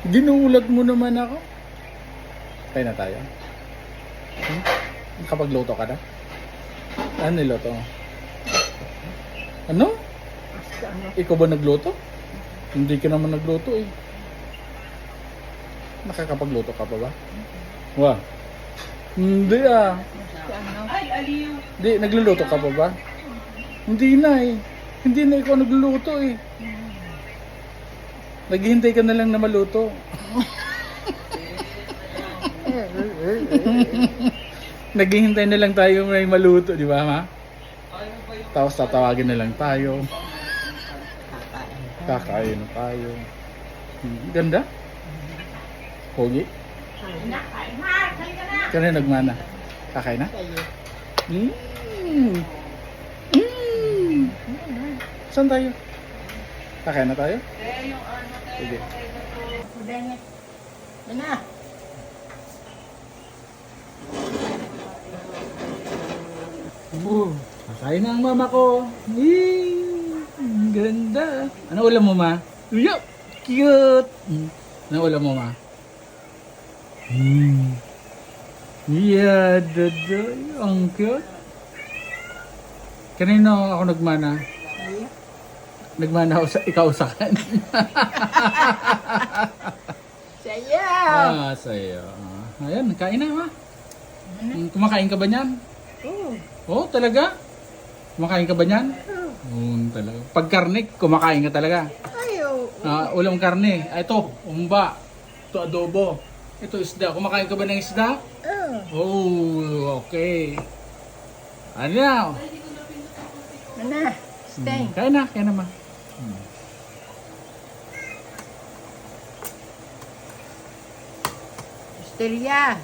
Ginulat mo naman ako. Kaya na tayo. Kapagluto ka na? Ano niluto mo? Ano? Ikaw ba nagluto? Hindi ka naman nagluto eh. Nakakapagluto ka pa ba? Wah. Hindi ah. Hindi, nagluluto ka pa ba? Hindi na eh. Hindi na ikaw nagluluto eh. Naghihintay ka na lang na maluto. Naghihintay na lang tayo may maluto, di ba ma? Tapos tatawagin na lang tayo. Kakain na tayo. Ganda? Pogi? Kanina nagmana. Kakain na? Saan tayo? Kakain na tayo? Sige. Kakain na ang mama ko. Ang ganda. Ano ulam mo ma? Yup! Cute! Ano ulam mo ma? Yeah, daday. Ang cute. Kanino ako nagmana? Nagmana ako sa ikaw sa akin. Saya. Sa'yo. Ayan, kain na ma. Kumakain ka ba niyan? Oh, talaga? Kumakain ka ba niyan? Talaga. Pag karne, kumakain ka talaga. Ulam karne. Ito, umba. Ito adobo. Ito isda. Kumakain ka ba ng isda? Oh, okay. Ano na? Stay. Kain na ma. Estrella.